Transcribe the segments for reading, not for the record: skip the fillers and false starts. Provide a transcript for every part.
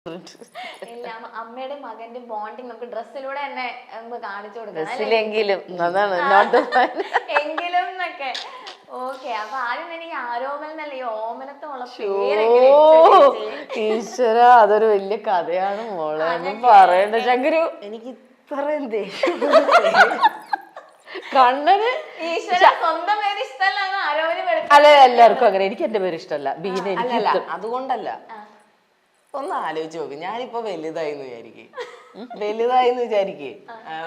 ഇല്ല, അമ്മയുടെ മകന്റെ ബോണ്ടിങ് നമുക്ക് ഡ്രസ്സിലൂടെ തന്നെ കാണിച്ചു കൊടുക്കണം എങ്കിലും എന്നൊക്കെ. ഓക്കെ, അപ്പൊ ആദ്യം തന്നെ ഈ ആരോമൽ എന്നല്ല ഈ ഓമനത്തുള്ള ഈശ്വര, അതൊരു വലിയ കഥയാണ് മോളെ, ഒന്നും പറയണ്ട ശങ്കരു. എനിക്ക് ഇത്രയും കണ്ണന് ഈശ്വര സ്വന്തം പേര് ഇഷ്ടമല്ല ആരോമന്. അല്ല, എല്ലാവർക്കും അങ്ങനെ. എനിക്ക് എന്റെ പേര് ഇഷ്ടമല്ല ബീന. അല്ലല്ല, അതുകൊണ്ടല്ല. ഒന്ന് ആലോചിച്ച് നോക്ക്, ഞാനിപ്പോ വലുതായിന്ന് വിചാരിക്കേ,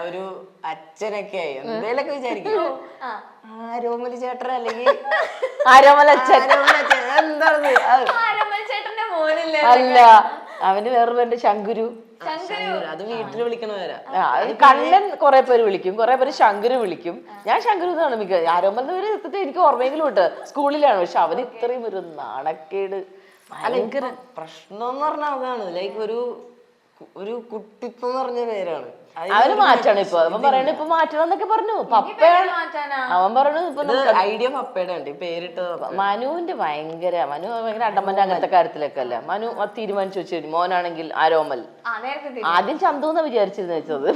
ഒരു അച്ഛനൊക്കെ ആയി എന്തേലൊക്കെ വിചാരിക്കും. ആരോമൽ ചേട്ടൻ അല്ലെങ്കിൽ ആരോമൽ അച്ഛൻ എന്താണ്? അല്ല, അവന് വേറെ പേരുണ്ട്, ശങ്കുരു. അത് വീട്ടിൽ വിളിക്കണവരാ. കണ്ണൻ കുറെ പേര് വിളിക്കും, കുറെ പേര് ശങ്കുരു വിളിക്കും. ഞാൻ ശങ്കുരു എന്നാണ് മിക്ക. ആരോമൽ പേര് എത്തിട്ട് എനിക്ക് ഓർമ്മയെങ്കിലും ഉണ്ട്, സ്കൂളിലാണ്. പക്ഷെ അവന് ഇത്രയും ഒരു നാണക്കേട്. ഭയങ്കര പ്രശ്നം എന്ന് പറഞ്ഞാൽ അതാണ്. ലൈക്ക് ഒരു കുട്ടിപ്പം എന്ന് പറഞ്ഞ പേരാണ്. അവന് മാറ്റാണ് ഇപ്പൊ. അവൻ പറയണ ഇപ്പൊ മാറ്റണം എന്നൊക്കെ പറഞ്ഞു. പപ്പയാണ് അവൻ പറഞ്ഞു. ഇപ്പൊ ഐഡിയ പപ്പയുടെ ഉണ്ട് പേരിട്ട്. മനുവിന്റെ ഭയങ്കര അടമന്റെ അങ്ങനത്തെ കാര്യത്തിലൊക്കെ അല്ല. മനു തീരുമാനിച്ചു വെച്ചു, മോനാണെങ്കിൽ ആരോമൽ. ആദ്യം ചന്തു എന്നാ വിചാരിച്ചിരുന്നു വെച്ചത്.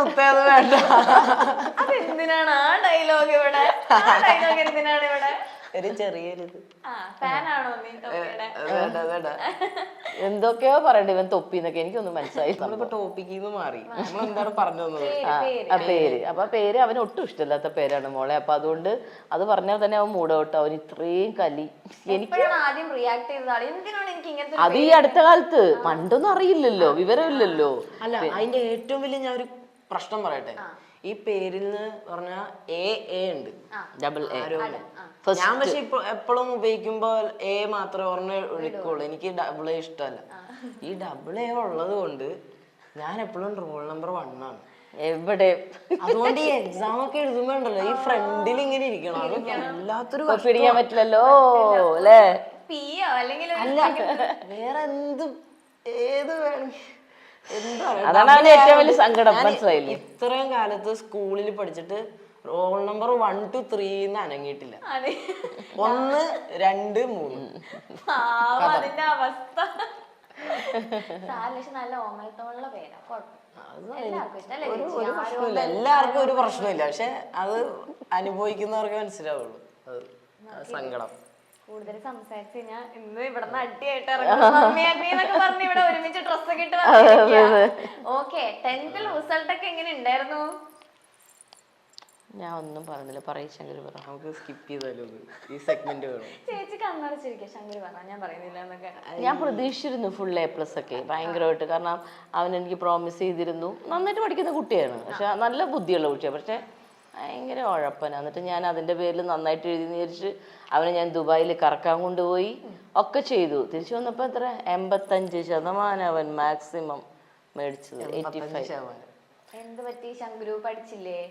കുത്തേത് വേണ്ട. അതെന്തിനാണ് ആ ഡയലോഗ് ഇവിടെ? എന്തിനാണ് ഇവിടെ? ഒരു ചെറിയൊരിത് എന്തൊക്കെയോ പറയണ്ട ഇവൻ തൊപ്പിന്നൊക്കെ. എനിക്കൊന്നും മനസ്സിലായി. നമ്മളിപ്പോ ടോപ്പിക്കിന്ന് മാറി. നമ്മളെന്താണ് പറഞ്ഞു തന്നത്? പേര്. അപ്പൊ പേര് അവന് ഒട്ടും ഇഷ്ടമില്ലാത്ത പേരാണ് മോളെ. അപ്പൊ അതുകൊണ്ട് അത് പറഞ്ഞാൽ തന്നെ അവൻ മൂടോട്ടോ. അവൻ ഇത്രയും കലി. എനിക്ക് അത് ഈ അടുത്ത കാലത്ത്, പണ്ടൊന്നും അറിയില്ലല്ലോ, വിവരമില്ലല്ലോ. അല്ല, അതിന്റെ ഏറ്റവും വലിയ ഞാൻ ഒരു പ്രശ്നം പറയട്ടെ. ഈ പേരിൽ നിന്ന് പറഞ്ഞാ എ ഉണ്ട്, ഡബിൾ എ. ഞാൻ പക്ഷെ ഇപ്പൊ എപ്പോഴും ഉപയോഗിക്കുമ്പോ എ മാത്രമേ ഓർമ്മ വിളിക്കുള്ളൂ. എനിക്ക് ഡബിൾ എ ഇഷ്ടമല്ല. ഈ ഡബിൾ എ ഉള്ളത് കൊണ്ട് ഞാൻ എപ്പോഴും റോൾ നമ്പർ 1 ആണ് എവിടെ. അതുകൊണ്ട് ഈ എക്സാം ഒക്കെ എഴുതുമ്പോ ഉണ്ടല്ലോ, ഈ ഫ്രണ്ടിൽ ഇങ്ങനെ ഇരിക്കണം. അത് വല്ലാത്തൊരു പിടിക്കാൻ പറ്റില്ലല്ലോ അല്ലേ? അല്ല, വേറെ എന്ത് ഏത് വേണമെങ്കിൽ അതാണ് അവന്റെ ഏറ്റവും വലിയ സങ്കടം. മനസ്സിലായില്ലേ? ഇത്രയും കാലത്ത് സ്കൂളിൽ പഠിച്ചിട്ട് റോൾ നമ്പർ 1 to 3 അനങ്ങിയിട്ടില്ല. 1, 2, 3 അതിന്റെ അവസ്ഥ. നല്ല ഓമനത്തോളുള്ള പേരാ. ഒരു പ്രശ്നമില്ല, എല്ലാവർക്കും ഒരു പ്രശ്നമില്ല. പക്ഷെ അത് അനുഭവിക്കുന്നവർക്ക് മനസ്സിലാവുള്ളൂ സങ്കടം. കൂടുതൽ സംസാരിച്ചു കഴിഞ്ഞാൽ ഇന്ന് ഇവിടെ അടിയായിട്ട് പറഞ്ഞ് ഇവിടെ ഒരുമിച്ച് ഡ്രസ്സൊക്കെ ഇട്ട് വന്നിരിക്കുകയാണ്. ഓക്കെ, 10th റിസൾട്ട് ഒക്കെ എങ്ങനെ ഉണ്ടായിരുന്നു? ഞാൻ ഒന്നും പറഞ്ഞില്ല, പറയും ശങ്കര് പറ. നമുക്ക് സ്കിപ്പ് ചെയ്താലോ ഈ സെഗ്മെന്റ്? ചേച്ചി കണ്ണടച്ചിരിക്കുക, ശങ്കര് പറഞ്ഞ ഞാൻ പറയുന്നില്ല എന്നൊക്കെ. ഞാൻ പ്രതീക്ഷിച്ചിരുന്നു ഫുൾ A+ ഒക്കെ ഭയങ്കരമായിട്ട്. കാരണം അവൻ എനിക്ക് പ്രോമിസ് ചെയ്തിരുന്നു. നന്നായിട്ട് പഠിക്കുന്ന കുട്ടിയാണ്, പക്ഷെ നല്ല ബുദ്ധിയുള്ള കുട്ടിയാണ്. പക്ഷെ ഭയങ്കര ഉഴപ്പനാണ്. എന്നിട്ട് ഞാൻ അതിൻ്റെ പേരിൽ നന്നായിട്ട് എഴുതി വിചാരിച്ച് അവനെ ഞാൻ ദുബായിൽ കറക്കാൻ കൊണ്ടുപോയി ഒക്കെ ചെയ്തു. തിരിച്ചു വന്നപ്പോൾ എത്ര 85% അവൻ മാക്സിമം മേടിച്ചത്. 85%. എന്ത് പറ്റി ശങ്കുരു? പഠിച്ചില്ലേ?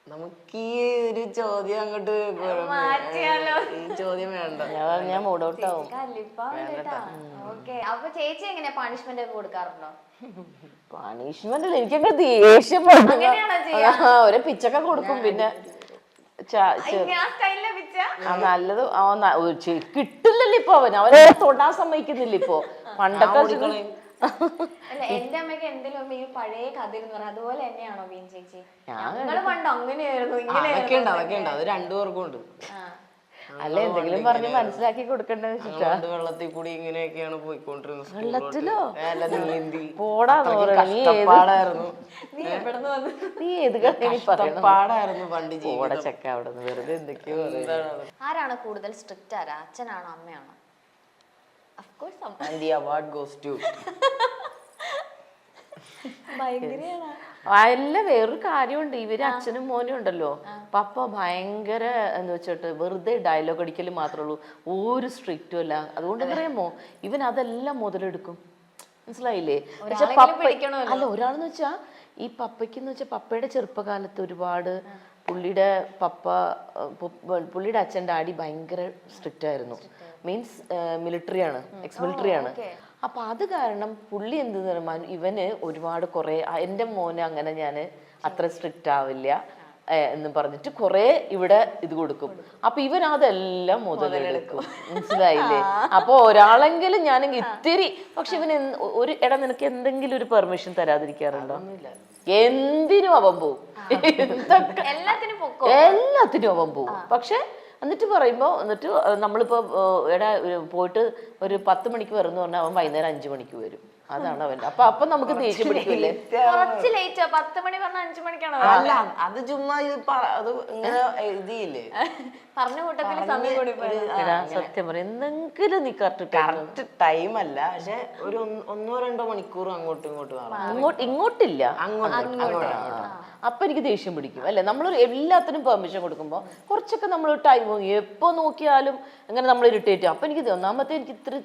നമുക്ക് ഈ ഒരു ചോദ്യം അങ്ങോട്ട് ഈ ചോദ്യം വേണ്ട. ഞാൻ മൂഡ് ഔട്ട് ആവും. അപ്പൊ ചേച്ചി എങ്ങനെയാ പണിഷ്മെന്റ് ഒക്കെ കൊടുക്കാറുണ്ടോ? പണിഷ്മെന്റ് അല്ല, എനിക്കങ്ങനെ ദേഷ്യം ഒരു പിച്ചൊക്കെ കൊടുക്കും. പിന്നെ നല്ലത് കിട്ടില്ലല്ലോ ഇപ്പൊ. അവനെ തൊടാൻ സമ്മതിക്കുന്നില്ല ഇപ്പൊ. പണ്ടൊക്കെ എന്റെ അമ്മയ്ക്ക് എന്തെങ്കിലും ഈ പഴയ കഥ എന്ന് പറഞ്ഞാൽ അതുപോലെ തന്നെയാണോ ബീൻ ചേച്ചി? ഞങ്ങള് പണ്ട് അങ്ങനെയായിരുന്നു, ഇങ്ങനെയായിരുന്നു. അത് രണ്ടുപേർക്കും ഉണ്ട്. അല്ല, എന്തെങ്കിലും പറഞ്ഞ് മനസ്സിലാക്കി കൊടുക്കണ്ടെന്ന് വെച്ചിട്ടാ. വെള്ളത്തിൽ കൂടി ഇങ്ങനെയൊക്കെയാണ് പോയിക്കൊണ്ടിരുന്നത്. വെള്ളത്തിലോ? നീന്തി പോടാ. കഷ്ടപ്പാടായിരുന്നു. നീ ഏത് കഷ്ടപ്പാടായിരുന്നു പണ്ട് പോടാ ചെക്ക അവിടെ നിന്ന്. വെറുതെ എന്തൊക്കെയോ. ആരാണ് കൂടുതൽ സ്ട്രിക്റ്റ്? ആരാ, അച്ഛനാണോ അമ്മയാണോ? And the award goes to അല്ല, വേറൊരു കാര്യമുണ്ട്. ഇവര് അച്ഛനും മോനും ഉണ്ടല്ലോ, പപ്പ ഭയങ്കര എന്ന് വെച്ചിട്ട് വെറുതെ ഡയലോഗ് അടിക്കല് മാത്രമേ ഉള്ളൂ, ഒരു സ്ട്രിക്റ്റും അല്ല. അതുകൊണ്ട് അറിയാമോ, ഇവൻ അതെല്ലാം മുതലെടുക്കും. മനസ്സിലായില്ലേ? അല്ല, ഒരാളെന്ന് വെച്ചാ ഈ പപ്പയ്ക്കെന്ന് വെച്ചാൽ പപ്പയുടെ ചെറുപ്പകാലത്ത് ഒരുപാട് പുള്ളിയുടെ അച്ഛൻ ഡാഡി ഭയങ്കര സ്ട്രിക്റ്റ് ആയിരുന്നു. മീൻസ് മിലിറ്ററിയാണ്, എക്സ് മിലിറ്ററിയാണ്. അപ്പൊ അത് കാരണം പുള്ളി എന്ത് ഇവന് ഒരുപാട് കുറെ. എൻ്റെ മോന് അങ്ങനെ ഞാൻ അത്ര സ്ട്രിക്റ്റ് ആവില്ല. എന്ന് പറഞ്ഞിട്ട് കുറെ ഇവിടെ ഇത് കൊടുക്കും. അപ്പൊ ഇവൻ അതെല്ലാം മുതലെടുക്കും, മനസ്സിലായില്ലേ? അപ്പൊ ഒരാളെങ്കിലും ഞാനെങ്കിൽ ഇത്തിരി, പക്ഷെ ഇവൻ ഒരു എടാ നിനക്ക് എന്തെങ്കിലും ഒരു പെർമിഷൻ തരാതിരിക്കാറുണ്ടോ? എന്തിനും അവൻ പോവും, എല്ലാത്തിനും അവൻ പോവും. പക്ഷെ എന്നിട്ട് പറയുമ്പോ നമ്മളിപ്പോ എടാ പോയിട്ട് ഒരു 10 മണിക്ക് വരുന്ന പറഞ്ഞാൽ അവൻ വൈകുന്നേരം 5 മണിക്ക് വരും. അതാണ് അവൻ. അപ്പൊ നമുക്ക് ദേഷ്യം പിടിക്കില്ലേ? അല്ല അത് ചുമ്മാ അത് ഇങ്ങനെ എഴുതിയില്ലേ സത്യം പറയാം, എന്തെങ്കിലും നീ കറക്റ്റ് ടൈം അല്ല, പക്ഷെ ഒരു 1-2 മണിക്കൂർ അങ്ങോട്ടും ഇങ്ങോട്ടും ഇങ്ങോട്ടില്ല, അപ്പൊ എനിക്ക് ദേഷ്യം പിടിക്കും അല്ലെ. നമ്മൾ എല്ലാത്തിനും പെർമിഷൻ കൊടുക്കുമ്പോ കുറച്ചൊക്കെ നമ്മൾ ടൈം എപ്പോ നോക്കിയാലും അങ്ങനെ നമ്മൾ ഇറിറ്റേറ്റ് ചെയ്യും. അപ്പൊ എനിക്ക് ഒന്നാമത്തെ എനിക്ക് ഇത്തിരി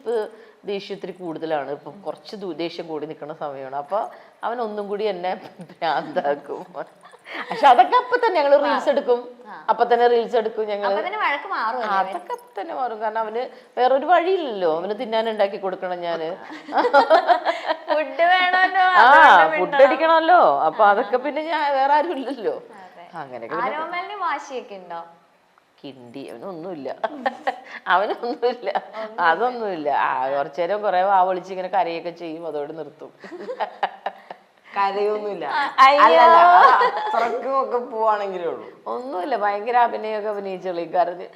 ദേഷ്യം ഇത്തിരി കൂടുതലാണ്. ഇപ്പൊ കുറച്ച് ദേഷ്യം കൂടി നിൽക്കുന്ന സമയമാണ്. അപ്പൊ അവൻ ഒന്നും കൂടി എന്നെ ഭ്രാന്താക്കും. പക്ഷെ അതൊക്കെ അപ്പൊ തന്നെ ഞങ്ങള് റീൽസ് എടുക്കും, ഞങ്ങള് അതൊക്കെ അപ്പൊ തന്നെ മാറും. കാരണം അവന് വേറൊരു വഴിയില്ലല്ലോ, അവന് തിന്നാൻ ഉണ്ടാക്കി കൊടുക്കണം ഞാന്. ഫുഡ് അടിക്കണമല്ലോ. അപ്പൊ അതൊക്കെ പിന്നെ ഞാൻ വേറെ ആരും ഇല്ലല്ലോ. അങ്ങനെയൊക്കെ വാശിയൊക്കെ ഉണ്ടോ? കിണ്ടി അവനൊന്നുമില്ല, അതൊന്നുമില്ല. കുറച്ചു നേരം കുറെ വാവളിച്ച് ഇങ്ങനെ കരയൊക്കെ ചെയ്യും, അതോടെ നിർത്തും. കരയൊന്നുമില്ല, ഒക്കെ പോവാണെങ്കിലേ ഉള്ളൂ. ഒന്നുമില്ല, ഭയങ്കര അഭിനയൊക്കെ അഭിനയിച്ചോളി. കരഞ്ഞ്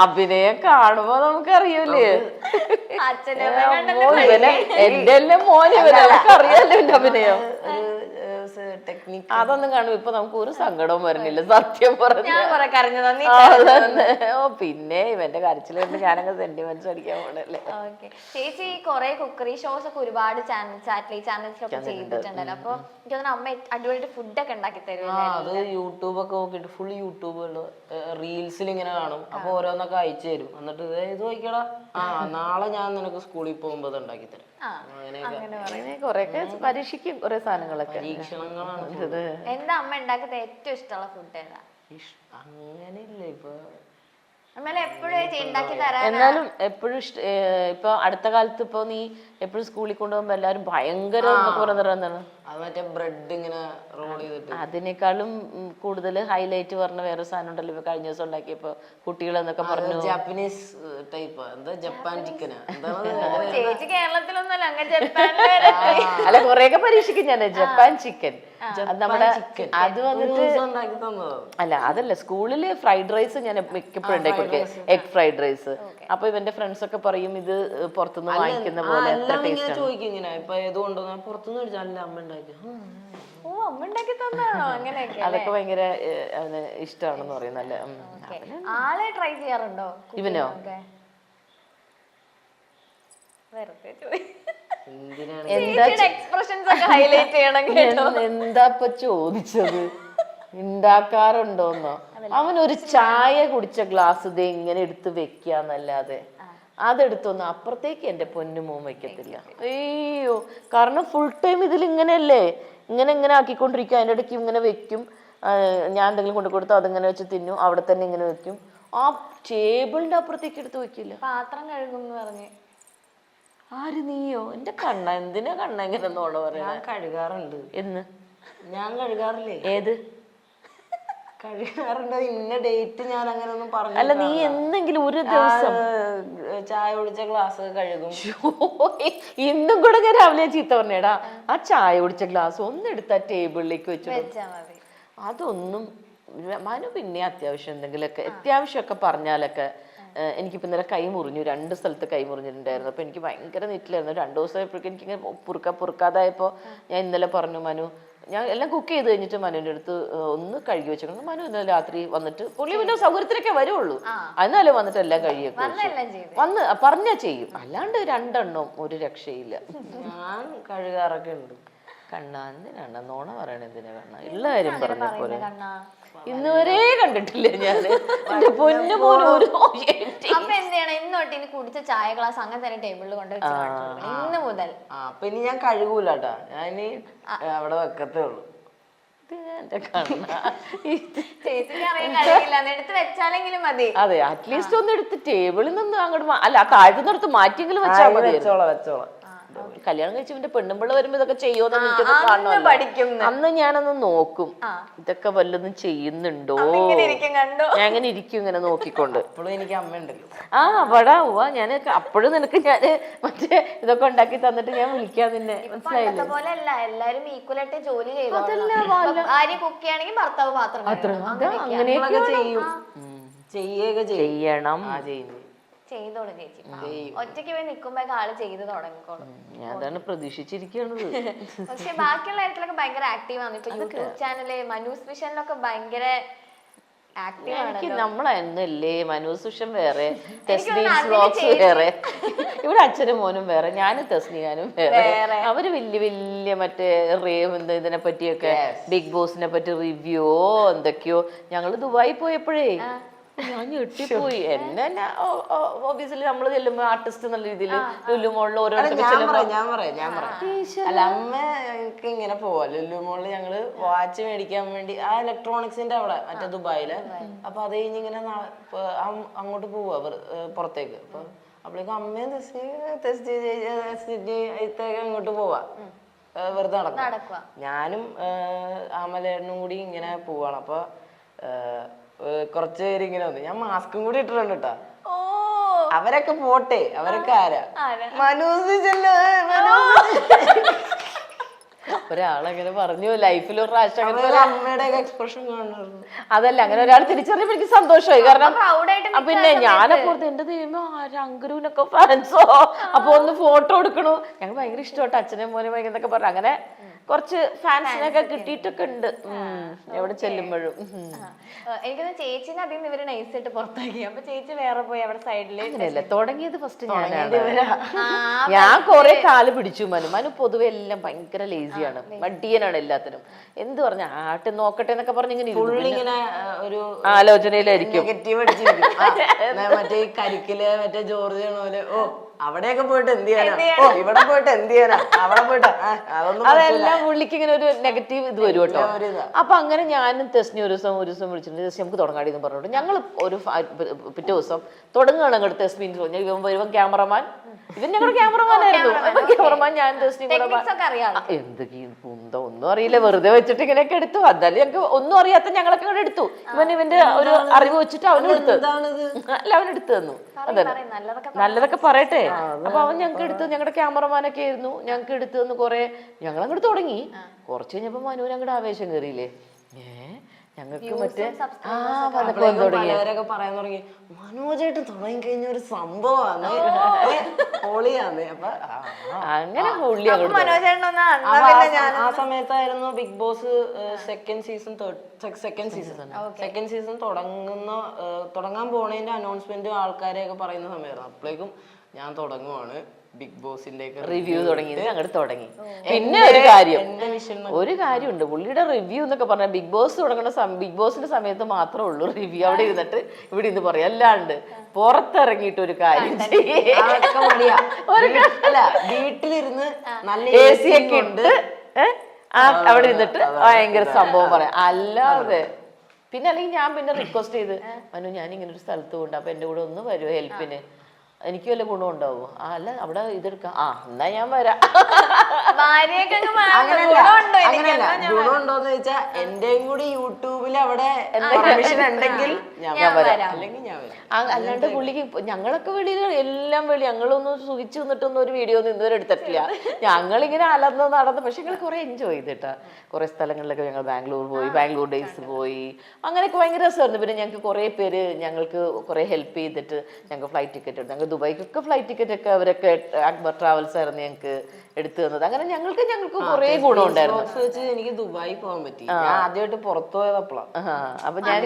അഭിനയം കാണുമ്പോ നമുക്കറിയൂലേ, എന്റെ എല്ലാം മോനെ അറിയാലോ എന്റെ അഭിനയം. അതൊന്നും കാണും ഇപ്പൊ നമുക്ക് ഒരു സങ്കടവും വരുന്നില്ല, സത്യം പറഞ്ഞു. ഓ പിന്നെ ഇവന്റെ കരച്ചിലുണ്ട്, ഞാനങ്ങ് സെന്റിമെന്റ്സ് അടിക്കാൻ പോണല്ലേ. ചേച്ചി കൊറേ കുക്കറി ഷോസ് ഒക്കെ ഒരുപാട് സാറ്റലൈറ്റ് ചാനൽസിലൊക്കെ ചെയ്തിട്ടുണ്ടല്ലോ. അപ്പൊ എനിക്ക് തോന്നുന്നു അമ്മ അടിപൊളിയായിട്ട് ഫുഡൊക്കെ ഉണ്ടാക്കി തരും. അത് യൂട്യൂബൊക്കെ നോക്കിട്ട് ഫുൾ യൂട്യൂബുകള് റീൽസിൽ ഇങ്ങനെ കാണും. അപ്പൊ ഓരോന്നൊക്കെ അയച്ചു തരും. എന്നിട്ട് ഇത് നോക്കിയടാ, നാളെ ഞാൻ നിനക്ക് സ്കൂളിൽ പോകുമ്പോ ഉണ്ടാക്കി തരാം. കൊറേയൊക്കെ പരീക്ഷിക്കും, കുറെ സാധനങ്ങളൊക്കെ. എന്താ അമ്മ ഉണ്ടാക്കുന്ന ഏറ്റവും ഇഷ്ടമുള്ള ഫുഡ് ഏതാ? അങ്ങനെയില്ല, ഇപ്പൊ എന്നാലും എപ്പോഴും ഇപ്പൊ അടുത്ത കാലത്ത് ഇപ്പൊ നീ എപ്പോഴും സ്കൂളിൽ കൊണ്ടുപോകുമ്പോ എല്ലാരും ഭയങ്കര എന്താണ് ബ്രെഡ് ഇങ്ങനെ റോൾ ചെയ്തിട്ട്, അതിനേക്കാളും കൂടുതൽ ഹൈലൈറ്റ് പറഞ്ഞ വേറെ സാധനം ഉണ്ടല്ലോ ഇപ്പൊ കഴിഞ്ഞ ദിവസം ഉണ്ടാക്കിയപ്പോ കുട്ടികൾ എന്നൊക്കെ പറഞ്ഞു, ജാപ്പനീസ് ടൈപ്പ്, എന്താ ജപ്പാൻ ചിക്കനാ. ചേച്ചി കേരളത്തിലൊന്നല്ല, അല്ല കൊറേയൊക്കെ പരീക്ഷിക്കും ഞാൻ. ജപ്പാൻ ചിക്കൻ നമ്മുടെ അത് വന്നിട്ട് അല്ല അതല്ല, സ്കൂളില് ഫ്രൈഡ് റൈസ് ഞാൻ മിക്കപ്പോഴും ഉണ്ടാക്കി കൊടുക്കുക, എഗ് ഫ്രൈഡ് റൈസ്. അപ്പൊ ഇവന്റെ ഫ്രണ്ട്സ് ഒക്കെ പറയും ഇത് പുറത്തുനിന്ന് വാങ്ങിക്കുന്ന പോലെ എത്ര ടേസ്റ്റ് ആണ്. അതൊക്കെ ഭയങ്കര ഇഷ്ടമാണെന്ന് പറയും. നല്ല ആളെ ട്രൈ ചെയ്യാറുണ്ടോ? ഇവനോ? എന്താ ചോദിച്ചത്? ഉണ്ടാക്കാറുണ്ടോന്നോ? അവനൊരു ചായ കുടിച്ച ഗ്ലാസ് ഇത് എങ്ങനെ എടുത്ത് വെക്കാന്നല്ലാതെ അതെടുത്തൊന്നും അപ്പുറത്തേക്ക് എന്റെ പൊന്നുമോൻ വെക്കത്തില്ല. അയ്യോ, കാരണം ഫുൾ ടൈം ഇതിൽ ഇങ്ങനെയല്ലേ, ഇങ്ങനെ ആക്കിക്കൊണ്ടിരിക്കും. അതിൻ്റെ ഇടയ്ക്ക് ഇങ്ങനെ വെക്കും. ഞാൻ എന്തെങ്കിലും കൊണ്ട് കൊടുത്തോ അതിങ്ങനെ വെച്ച് തിന്നും, അവിടെ തന്നെ ഇങ്ങനെ വെക്കും. ആ ടേബിളിന്റെ അപ്പുറത്തേക്ക് എടുത്ത് വെക്കില്ല. പാത്രം കഴുകും എന്ന് പറഞ്ഞ്. ആര്? നീയോ? എന്റെ കണ്ണ, എന്തിനാ കണ്ണ ഇങ്ങനെ നോണ പറയാ? കഴുകാറുണ്ട്. എന്ന്? ഞാൻ കഴുകാറില്ലേ. ഏത് കഴുകാറുണ്ട്? ഇന്ന ഡേറ്റ് ഞാൻ അങ്ങനെ ഒന്നും പറഞ്ഞു. അല്ല, നീ എന്തെങ്കിലും ഒരു ദിവസം ചായ കുടിച്ച ഗ്ലാസ് കഴുകും. ഇന്നും കൂടെ ഞാൻ രാവിലെ ചീത്ത പറഞ്ഞേടാ, ആ ചായ കുടിച്ച ഗ്ലാസ് ഒന്നെടുത്ത ടേബിളിലേക്ക് വെച്ചു. അതൊന്നും മനു പിന്നെ അത്യാവശ്യം എന്തെങ്കിലുമൊക്കെ അത്യാവശ്യമൊക്കെ പറഞ്ഞാലൊക്കെ. എനിക്കിപ്പോൾ ഇന്നലെ കൈ മുറിഞ്ഞു, 2 സ്ഥലത്ത് കൈ മുറിഞ്ഞിട്ടുണ്ടായിരുന്നു. അപ്പോൾ എനിക്ക് ഭയങ്കര നീറ്റിലായിരുന്നു. 2 ദിവസമായപ്പോഴേക്കും എനിക്കിങ്ങനെ പൊറുക്കാതായപ്പോൾ ഞാൻ ഇന്നലെ പറഞ്ഞു, മനു ഞാൻ എല്ലാം കുക്ക് ചെയ്ത് കഴിഞ്ഞിട്ട് മനുവിൻ്റെ അടുത്ത് ഒന്ന് കഴുകി വെച്ചേക്കണം. മനു ഇന്നലെ രാത്രി വന്നിട്ട് പുള്ളി പിന്നെ സൗകര്യത്തിലൊക്കെ വരുള്ളൂ, എന്നാലും വന്നിട്ട് എല്ലാം കഴുകിയൊക്കെ വന്ന് പറഞ്ഞാൽ ചെയ്യും. അല്ലാണ്ട് 2 എണ്ണം ഒരു രക്ഷയില്ല. ഞാൻ കഴുകാറൊക്കെ ഉണ്ട്. കണ്ണാന്തിനാണ് നോണ പറയണ, എന്തിനാ കണ്ണ ഉള്ള കാര്യം പറഞ്ഞ പോലെ. ഇന്നുവരെ കണ്ടിട്ടില്ല ഞാൻ. പൊന്നു പോലും ഒരു കുടിച്ച ചായ ഗ്ലാസ് അങ്ങനെ തന്നെ ടേബിളിൽ കൊണ്ട് ഇന്ന് മുതൽ. അപ്പൊ ഇനി ഞാൻ കഴുകൂലട്ടാ, ഞാൻ അവിടെ വെക്കത്തേ ഉള്ളൂ. അതെ, അറ്റ്ലീസ്റ്റ് ഒന്ന് എടുത്ത് ടേബിളിൽ നിന്ന് അങ്ങോട്ട് അല്ല താഴ്ത്തുന്നിടത്ത് മാറ്റിയെങ്കിലും വെച്ചാൽ മതി. വെച്ചോളാം. കല്യാണം കഴിച്ച് പിന്നെ പെണ്ണുമ്പിള്ള വരുമ്പോ ഇതൊക്കെ ചെയ്യുമോന്ന് എനിക്കൊന്ന് കാണണം. പഠിക്കുന്നു. അന്ന് ഞാനൊന്ന് നോക്കും ഇതൊക്കെ വല്ലതും ചെയ്യുന്നുണ്ടോ, കണ്ടോ ഞാൻ അങ്ങനെ ഇരിക്കും ഇങ്ങനെ നോക്കിക്കൊണ്ട്. ഇപ്പോഴും എനിക്ക് അമ്മയുണ്ടല്ലോ. അവിടെ പോവാ ഞാൻ അപ്പോഴും നിനക്ക് ഞാന് മറ്റേ ഇതൊക്കെ ഉണ്ടാക്കി തന്നിട്ട് ഞാൻ വിളിക്കാം നിന്നെ, മനസ്സിലായില്ലേ? പോലെ അല്ല, എല്ലാരും ഈക്വൽ ആയിട്ട് ജോലി ചെയ്തു. ആര്യ കുക്ക് ചെയ്യണമെങ്കിൽ ഭർത്താവ് പാത്രം അങ്ങനെയൊക്കെ ചെയ്യും, ചെയ്യുകയൊക്കെ ചെയ്യണം. ചെയ്തോളൂ ചേച്ചി. ഒറ്റയ്ക്ക് പോയി നിക്കുമ്പോ ആള് ചെയ്ത് തുടങ്ങിക്കോളും. ഞാൻ അതാണ് പ്രതീക്ഷിച്ചിരിക്കണത്. പക്ഷെ ബാക്കിയുള്ള കാര്യത്തിലൊക്കെ ഭയങ്കര ആക്റ്റീവ് ആണ്. ഇപ്പൊ യൂട്യൂബ് ചാനല് മനൂസ് വിഷനിലൊക്കെ ഭയങ്കര ആക്റ്റീവ് ആണ്. നമ്മളല്ലേ മനൂസ് വിഷൻ വേറെ, തെസ്നീസ് വ്ലോഗ്സ് വേറെ, ഇവിടെ അച്ഛനും മോനും വേറെ, ഞാനും തെസ്നിയാനും വേറെ. അവര് വലിയ വലിയ മറ്റേ ഇതിനെ പറ്റിയൊക്കെ ബിഗ് ബോസിനെ പറ്റി റിവ്യൂ എന്തൊക്കെയോ. ഞങ്ങള് ദുബായി പോയപ്പോഴേ ഞാൻ ഞെട്ടിപ്പോയി. എന്നെ ഓബിയസ്ലി നമ്മള് ചെല്ലുമ്പോ ആർട്ടിസ്റ്റ് എന്നുള്ള രീതിയിൽ ലുലുമോളിൽ ഞാൻ പറയാം അല്ല അമ്മ ഞങ്ങക്ക് ഇങ്ങനെ പോവാ. ലുലുമോളിൽ ഞങ്ങള് വാച്ച് മേടിക്കാൻ വേണ്ടി ആ ഇലക്ട്രോണിക്സിന്റെ അവിടെ മറ്റേ ദുബായില്. അപ്പൊ അത് കഴിഞ്ഞ് ഇങ്ങനെ അങ്ങോട്ട് പോവാ പുറത്തേക്ക്. അപ്പൊ അപ്പോഴേക്കും അമ്മയും അങ്ങോട്ട് പോവാ, വെറുതെ നടക്കുക. ഞാനും ആമലേട്ടനും കൂടി ഇങ്ങനെ പോവാണ്. അപ്പൊ കുറച്ചു പേര് ഇങ്ങനെ വന്നു. ഞാൻ മാസ്കും കൂടി ഇട്ടിട്ടുണ്ട് കേട്ടാ. അവരൊക്കെ പോട്ടെ, അവരൊക്കെ ആരാ? മനൂസ് ഒരാളങ്ങനെ പറഞ്ഞു ലൈഫിൽ ഒരു പ്രാവശ്യം അമ്മയുടെ എക്സ്പ്രഷൻ കാണുന്നു. അതല്ല, അങ്ങനെ ഒരാൾ തിരിച്ചറിയുമ്പോൾ എനിക്ക് സന്തോഷമായി. കാരണം പിന്നെ ഞാനപ്പോൾ എന്റെ ദൈവം അങ്കുരുവിനൊക്കെ ഫാൻസോ, അപ്പൊ ഒന്ന് ഫോട്ടോ എടുക്കണു. ഞങ്ങൾ ഭയങ്കര ഇഷ്ടമായിട്ട് അച്ഛനും മോനെ ഭയങ്കര എന്നൊക്കെ പറഞ്ഞു. അങ്ങനെ കുറച്ച് ഫാൻസിനൊക്കെ കിട്ടിയിട്ടൊക്കെ ഉണ്ട് എവിടെ ചെല്ലുമ്പോഴും. എനിക്കൊന്ന് ചേച്ചിനെ അതിൽ നിന്ന് ഇവര് നൈസായിട്ട് പുറത്താക്കി. അപ്പൊ ചേച്ചി വേറെ പോയി അവിടെ സൈഡില്. അങ്ങനെയല്ല, തുടങ്ങിയത് ഫസ്റ്റ് ഞാനാണ്. ഞാൻ കൊറേ കാല് പിടിച്ചു. മനു പൊതുവെ എല്ലാം ഭയങ്കര ലേസിയാണ്, മടിയനാണ് എല്ലാത്തിനും. എന്ത് പറഞ്ഞ ആട്ട് നോക്കട്ടെ എന്നൊക്കെ പറഞ്ഞ് ഇങ്ങനെ ഒരു ആലോചനയിലായിരിക്കും. മറ്റേ കരിക്കില് മറ്റേ ജോർജ് പോലെ അവിടെയൊക്കെ പോയിട്ട് എന്ത് ചെയ്യാനാ, ഇവിടെ പോയിട്ട് എന്ത് ചെയ്യാനാ, അവിടെ പോയിട്ട് അതെല്ലാം പുള്ളിക്ക് ഇങ്ങനെ ഒരു നെഗറ്റീവ് ഇത് വരും കേട്ടോ. അപ്പൊ അങ്ങനെ ഞാനും തെസ്നി ഒരു ദിവസം വിളിച്ചിട്ടുണ്ട്. തെസ്നി നമുക്ക് തുടങ്ങാടി എന്ന് പറഞ്ഞോട്ട് ഞങ്ങൾ ഒരു പിറ്റേ ദിവസം തുടങ്ങുകയാണ്. അങ്ങോട്ട് തെസ്മീൻ ഇവൻ വരുമ്പോ ക്യാമറമാൻ, ഇവൻ ഞങ്ങളുടെ ക്യാമറമാൻ ആയിരുന്നു. ക്യാമറമാൻ ഞാൻ തെസ്നി എന്ത് ഒന്നും അറിയില്ല, വെറുതെ വെച്ചിട്ട് ഇങ്ങനെയൊക്കെ എടുത്തു. എന്തായാലും ഞങ്ങൾക്ക് ഒന്നും അറിയാത്ത ഞങ്ങളൊക്കെ ഇങ്ങനെ എടുത്തു. ഇവന്റെ ഒരു അറിവ് വെച്ചിട്ട് അവനും എടുത്തു. അല്ല, അവൻ എടുത്തു തന്നു. അതെ, നല്ലതൊക്കെ പറയട്ടെ. അപ്പൊ അവൻ ഞങ്ങൾക്ക് എടുത്ത്, ഞങ്ങളുടെ ക്യാമറമാനൊക്കെ ആയിരുന്നു, ഞങ്ങൾക്ക് എടുത്തു തന്നു കുറെ. ഞങ്ങൾ അങ്ങോട്ട് തുടങ്ങി. കുറച്ച് കഴിഞ്ഞപ്പോ മനുവിന് അങ്ങോട്ട് ആവേശം കയറിയില്ലേ, ഞങ്ങൾക്ക് മറ്റേ പലവരൊക്കെ പറയാൻ തുടങ്ങി മനോജായിട്ട് തുടങ്ങി കഴിഞ്ഞ ഒരു സംഭവമാണ്, പൊളിയാന്ന്. അപ്പൊ അങ്ങനെ പുള്ളി ആ സമയത്തായിരുന്നു ബിഗ് ബോസ് സെക്കൻഡ് സീസൺ തുടങ്ങാൻ പോണതിന്റെ അനൗൺസ്മെന്റ് ആൾക്കാരെയൊക്കെ പറയുന്ന സമയമായിരുന്നു. അപ്പോഴേക്കും ഞാൻ തുടങ്ങുവാണ് ബിഗ് ബോസിന്റെ റിവ്യൂ തുടങ്ങിയത്. അങ്ങോട്ട് തുടങ്ങി. പിന്നെ ഒരു കാര്യമുണ്ട്, പുള്ളിയുടെ റിവ്യൂ എന്നൊക്കെ പറഞ്ഞാൽ ബിഗ് ബോസ് തുടങ്ങുന്ന ബിഗ് ബോസിന്റെ സമയത്ത് മാത്രമേ ഉള്ളൂ റിവ്യൂ. അവിടെ ഇരുന്നിട്ട് ഇവിടെ ഇരുന്ന് പറയാം. അല്ലാണ്ട് പുറത്തിറങ്ങിയിട്ട് ഒരു കാര്യം അല്ല, വീട്ടിലിരുന്ന് നല്ല AC ഒക്കെ ഉണ്ട് അവിടെ ഇരുന്നിട്ട് ഭയങ്കര സംഭവം പറയാം. അല്ലാതെ പിന്നെ അല്ലെങ്കിൽ ഞാൻ പിന്നെ റിക്വസ്റ്റ് ചെയ്ത് മനു ഞാൻ ഇങ്ങനെ ഒരു സ്ഥലത്ത് കൊണ്ട്, അപ്പൊ എന്റെ കൂടെ ഒന്ന് വരുമോ ഹെൽപ്പിന്, എനിക്ക് വല്ല ഗുണം ഉണ്ടാവോ? അല്ല അവിടെ ഇതെടുക്കാം. എന്നാ ഞാൻ വരാം. ഗുണമുണ്ടോന്ന് ചോദിച്ചാ എന്റെയും കൂടി യൂട്യൂബിൽ അവിടെ പെർമിഷൻ ഉണ്ടെങ്കിൽ ഞാൻ വരാം, അല്ലെങ്കിൽ ഞാൻ വരാം. അല്ലാണ്ട് പുള്ളിക്ക് ഞങ്ങളൊക്കെ വെളിയിൽ എല്ലാം ഞങ്ങളൊന്നും സുഖിച്ചു നിന്നിട്ടൊന്നും ഒരു വീഡിയോ ഒന്നും ഇതുവരെ എടുത്തിട്ടില്ല. ഞങ്ങളിങ്ങനെ അലർന്ന് നടന്ന്. പക്ഷെ ഞങ്ങൾ കുറെ എൻജോയ് ചെയ്തിട്ടാ. കുറെ സ്ഥലങ്ങളിലൊക്കെ ഞങ്ങൾ ബാംഗ്ലൂർ പോയി, ബാംഗ്ലൂർ ഡേയ്സ് പോയി. അങ്ങനെയൊക്കെ ഭയങ്കര രസമായിരുന്നു. പിന്നെ ഞങ്ങൾക്ക് കുറെ പേര് ഞങ്ങൾക്ക് കുറെ ഹെൽപ്പ് ചെയ്തിട്ട് ഞങ്ങൾക്ക് ഫ്ലൈറ്റ് ടിക്കറ്റ് എടുത്തു. ഞങ്ങൾ ദുബായിക്കൊക്കെ ഫ്ലൈറ്റ് ടിക്കറ്റ് ഒക്കെ അവരൊക്കെ അക്ബർ ട്രാവൽസ് ആയിരുന്നു ഞങ്ങൾക്ക് എടുത്തു തന്നത്. അങ്ങനെ ഞങ്ങൾക്ക് കുറെ ഗുണം ഉണ്ടായിരുന്നു. എനിക്ക് ദുബായി പോകാൻ പറ്റി. ഞാൻ ആദ്യമായിട്ട് പുറത്തു പോയതപ്പോഴാണ്. അപ്പൊ ഞാൻ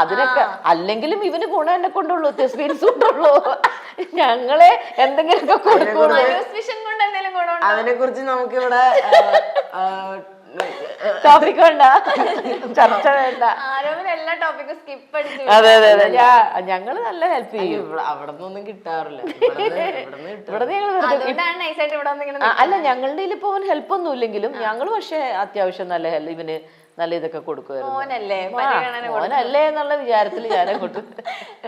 അതിനൊക്കെ അല്ലെങ്കിലും ഇവന് ഗുണം എന്നെ കൊണ്ടുള്ളൂ, എക്സ്പീരിയൻസ് കൊണ്ടുള്ളൂ. ഞങ്ങളെ എന്തെങ്കിലുമൊക്കെ കൊടുക്കുള്ളൂ. അതിനെ കുറിച്ച് നമുക്കിവിടെ ടോപ്പിക് വേണ്ട, ചർച്ച വേണ്ട. അതെ അതെ അതെ, ഞങ്ങള് നല്ല ഹെൽപ്പ് ചെയ്യും. അവിടെ നിന്നൊന്നും കിട്ടാറില്ല. അല്ല, ഞങ്ങളുടെ ഇപ്പൊ അവൻ ഹെൽപ്പ് ഒന്നും ഇല്ലെങ്കിലും ഞങ്ങള് പക്ഷെ അത്യാവശ്യം നല്ല ഇവന് നല്ല ഇതൊക്കെ കൊടുക്കുമായിരുന്നു. മോനല്ലേ ആ, പരിഗണന മോനല്ലേ എന്നുള്ള വിചാരത്തിൽ ഞാനെ കൊണ്ടു.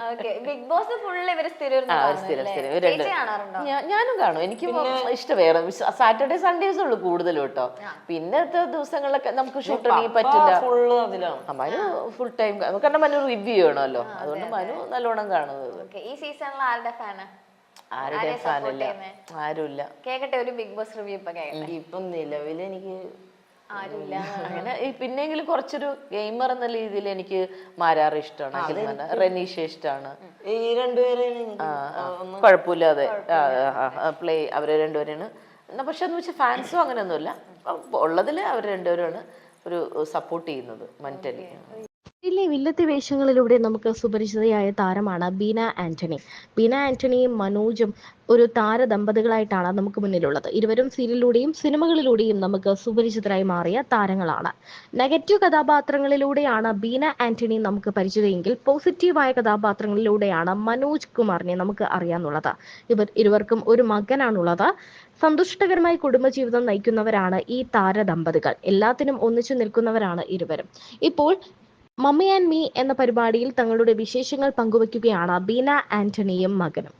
ഓക്കെ. ബിഗ് ബോസ് ഫുള്ള് ഇവര് സ്ഥിരം സ്ഥിരം ഇവരുണ്ട്. കാണാറുണ്ടോ? ഞാനും കാണും. എനിക്ക് ഇഷ്ടം വേറെ സാറ്റർഡേ സൺഡേസ് ഉള്ളു കൂടുതലും കേട്ടോ. പിന്നത്തെ ദിവസങ്ങളിലൊക്കെ നമുക്ക് ഷൂട്ട് ചെയ്യാൻ പറ്റില്ല. ഫുള്ള് അതിലാണ്. മനു ഫുൾ ടൈം, കാരണം മനു റിവ്യൂ ചെയ്യണമല്ലോ, അതുകൊണ്ട് മനു നല്ലോണം കാണുന്നത്. ഈ സീസണിൽ ആരുടെ ഫാനാ? ആരുടെ ഫാനില്ല, ആരുമില്ല. കേക്കട്ടെ ഒരു ബിഗ് ബോസ് റിവ്യൂ ഇപ്പൊ കേക്കട്ടെ. ഇപ്പം നിലവിൽ എനിക്ക് ആരുമില്ല. അങ്ങനെ പിന്നെങ്കിലും കുറച്ചൊരു ഗെയിമർ എന്ന രീതിയിൽ എനിക്ക് മാരാറ് ഇഷ്ടമാണ്, റെനീഷ ഇഷ്ടമാണ്. ഈ രണ്ടുപേരെയാണ് കുഴപ്പമില്ലാതെ പ്ലേ അവരെ രണ്ടുപേരാണ്. പക്ഷെ എന്ന് വെച്ചാൽ ഫാൻസും അങ്ങനെയൊന്നുമില്ല, ഉള്ളതിൽ അവർ രണ്ടുപേരുമാണ് ഒരു സപ്പോർട്ട് ചെയ്യുന്നത് മെന്റലി. ഇതിലെ വില്ലത്തി വേഷങ്ങളിലൂടെ നമുക്ക് സുപരിചിതയായ താരമാണ് ബീന ആന്റണി. ബീന ആന്റണിയും മനോജും ഒരു താരദമ്പതികളായിട്ടാണ് നമുക്ക് മുന്നിലുള്ളത്. ഇരുവരും സീരിയലിലൂടെയും സിനിമകളിലൂടെയും നമുക്ക് സുപരിചിതരായി മാറിയ താരങ്ങളാണ്. നെഗറ്റീവ് കഥാപാത്രങ്ങളിലൂടെയാണ് ബീന ആന്റണി നമുക്ക് പരിചിതയെങ്കിൽ പോസിറ്റീവായ കഥാപാത്രങ്ങളിലൂടെയാണ് മനോജ് കുമാറിനെ നമുക്ക് അറിയാന്നുള്ളത്. ഇരുവർക്കും ഒരു മകനാണുള്ളത്. സന്തുഷ്ടകരമായി കുടുംബജീവിതം നയിക്കുന്നവരാണ് ഈ താരദമ്പതികൾ. എല്ലാത്തിനും ഒന്നിച്ചു നിൽക്കുന്നവരാണ് ഇരുവരും. ഇപ്പോൾ മമ്മി ആൻഡ് മീ എന്ന പരിപാടിയിൽ തങ്ങളുടെ വിശേഷങ്ങൾ പങ്കുവയ്ക്കുകയാണ് ബീന ആന്റണിയും മകനും.